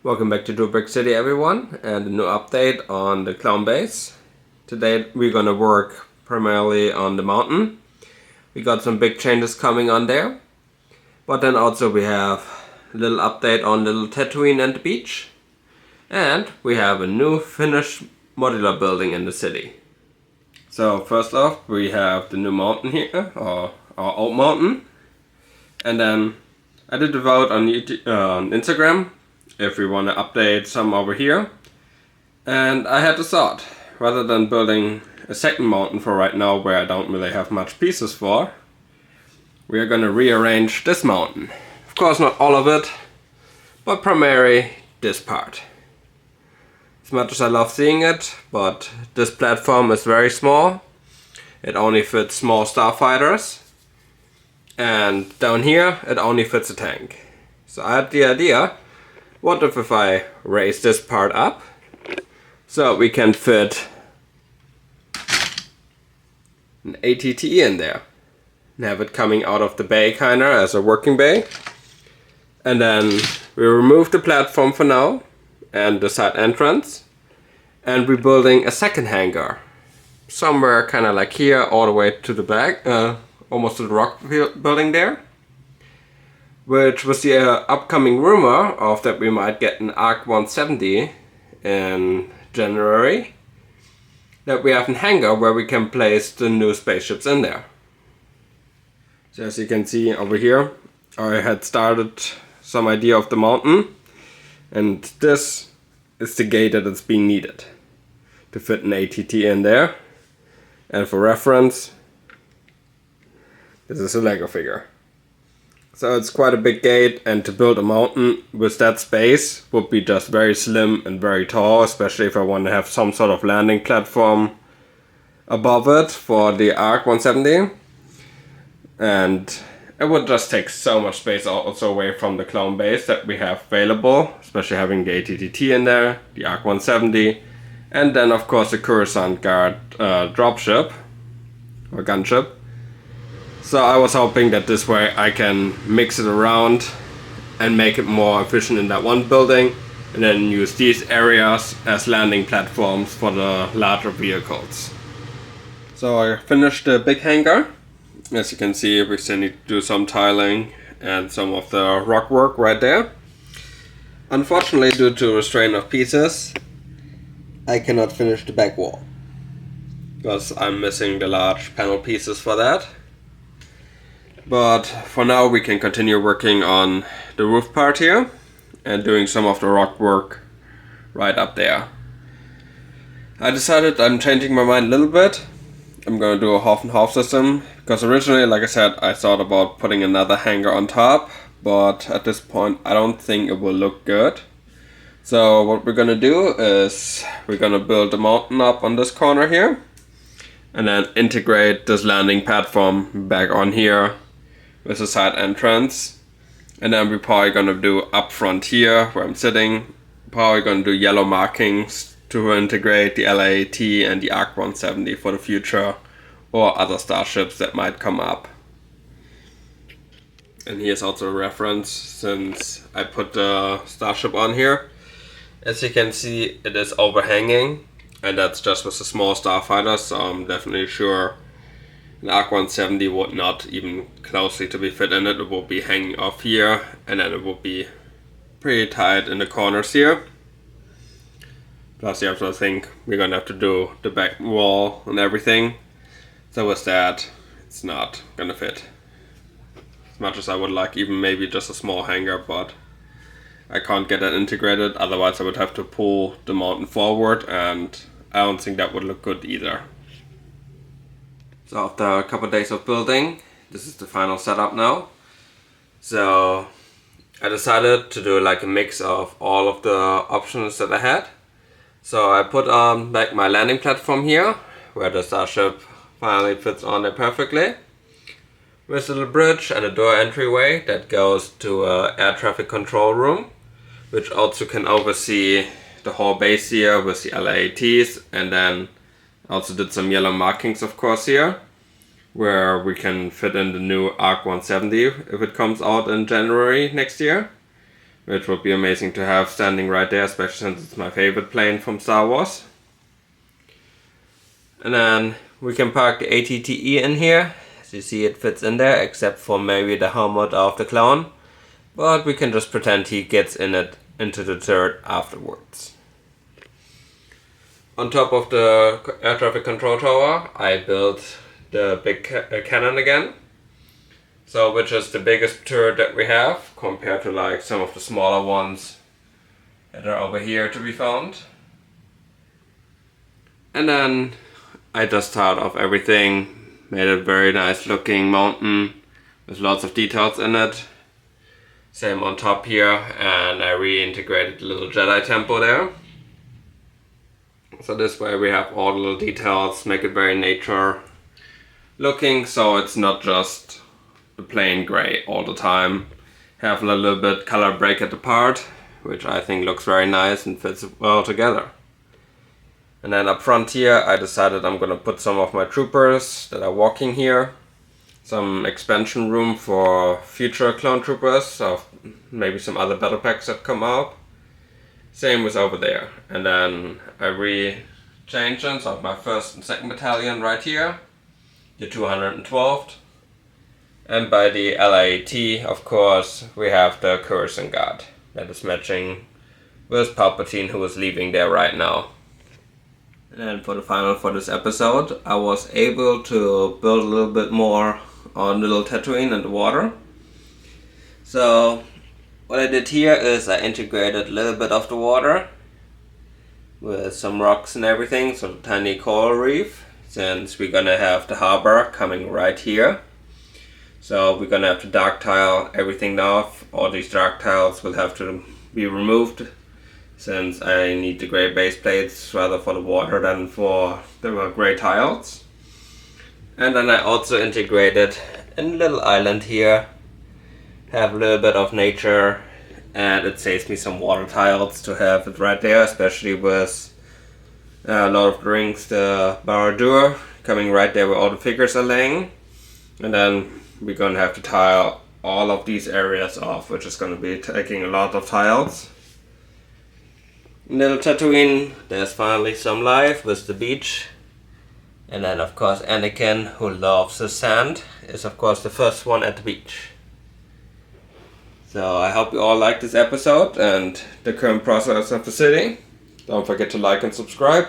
Welcome back to Brick City, everyone, and a new update on the clown base. Today we're gonna work primarily on the mountain. We got some big changes coming on there, but then also we have a little update on little Tatooine and the beach, and we have a new finished modular building in the city. So first off, we have the new mountain here, or our old mountain, and then I did a vote on on Instagram if we want to update some over here. And I had the thought, rather than building a second mountain for right now where I don't really have much pieces for, we are going to rearrange this mountain. Of course not all of it, but primarily this part. As much as I love seeing it, but this platform is very small. It only fits small starfighters. And down here it only fits a tank. So I had the idea, what if I raise this part up so we can fit an ATT in there and have it coming out of the bay kinda as a working bay. And then we remove the platform for now and the side entrance, and we're building a second hangar somewhere kinda like here all the way to the back, almost to the rock building there. Which was the upcoming rumor of that we might get an ARC 170 in January. That we have a hangar where we can place the new spaceships in there. So as you can see over here, I had started some idea of the mountain, and this is the gate that is being needed to fit an ATT in there. And for reference, this is a Lego figure. So it's quite a big gate, and to build a mountain with that space would be just very slim and very tall, especially if I want to have some sort of landing platform above it for the ARC 170. And it would just take so much space also away from the clone base that we have available, especially having the ATT in there, the ARC 170, and then of course the Coruscant Guard dropship or gunship. So I was hoping that this way I can mix it around and make it more efficient in that one building, and then use these areas as landing platforms for the larger vehicles. So I finished the big hangar. As you can see, we still need to do some tiling and some of the rock work right there. Unfortunately, due to restraint of pieces, I cannot finish the back wall because I'm missing the large panel pieces for that. But for now we can continue working on the roof part here and doing some of the rock work right up there. I decided I'm changing my mind a little bit. I'm going to do a half and half system because originally, like I said, I thought about putting another hangar on top, but at this point I don't think it will look good. So what we're going to do is we're going to build the mountain up on this corner here and then integrate this landing platform back on here with a side entrance, and then we're probably gonna do up front here where I'm sitting, probably gonna do yellow markings to integrate the LAAT and the ARC 170 for the future, or other starships that might come up. And here's also a reference since I put the starship on here. As you can see, it is overhanging, and that's just with a small starfighter, so I'm definitely sure an ARC 170 would not even closely to be fit in it. It will be hanging off here, and then it will be pretty tight in the corners here. Plus you also think we're gonna have to do the back wall and everything. So with that, it's not gonna fit. As much as I would like even maybe just a small hangar, but I can't get that integrated. Otherwise I would have to pull the mountain forward, and I don't think that would look good either. So after a couple of days of building, this is the final setup now. So I decided to do like a mix of all of the options that I had. So I put on back my landing platform here, where the starship finally fits on there perfectly. With a little bridge and a door entryway that goes to an air traffic control room, which also can oversee the whole base here with the LAATs, and then also did some yellow markings of course here, where we can fit in the new ARC 170 if it comes out in January next year. which would be amazing to have standing right there, especially since it's my favorite plane from Star Wars. And then we can park the ATTE in here. As you see, it fits in there, except for maybe the helmet of the clone. But we can just pretend he gets into the turret afterwards. On top of the air traffic control tower, I built the big cannon again. So, which is the biggest turret that we have, compared to like some of the smaller ones that are over here to be found. And then I just thought of everything, made a very nice looking mountain with lots of details in it. Same on top here, and I reintegrated the little Jedi temple there. So this way we have all the little details, make it very nature looking, so it's not just the plain gray all the time. Have a little bit color break at the part, which I think looks very nice and fits well together. And then up front here I decided I'm gonna put some of my troopers that are walking here. Some expansion room for future clone troopers, so maybe some other battle packs that come up. Same was over there. And then I re-changed them, so my 1st and 2nd battalion right here, the 212th. And by the LAT, of course, we have the Coruscant Guard that is matching with Palpatine, who is leaving there right now. And then for the final for this episode, I was able to build a little bit more on little Tatooine and the water. So what I did here is I integrated a little bit of the water with some rocks and everything, so the tiny coral reef, since we're gonna have the harbor coming right here. So we're gonna have to dark tile everything off. All these dark tiles will have to be removed, since I need the gray base plates rather for the water than for the gray tiles. And then I also integrated a little island here, have a little bit of nature, and it saves me some water tiles to have it right there, especially with Lord of the Rings, the Barad-dûr coming right there where all the figures are laying. And then we're gonna have to tile all of these areas off, which is gonna be taking a lot of tiles. Little Tatooine, there's finally some life with the beach. And then of course Anakin, who loves the sand, is of course the first one at the beach. So I hope you all liked this episode and the current process of the city. Don't forget to like and subscribe.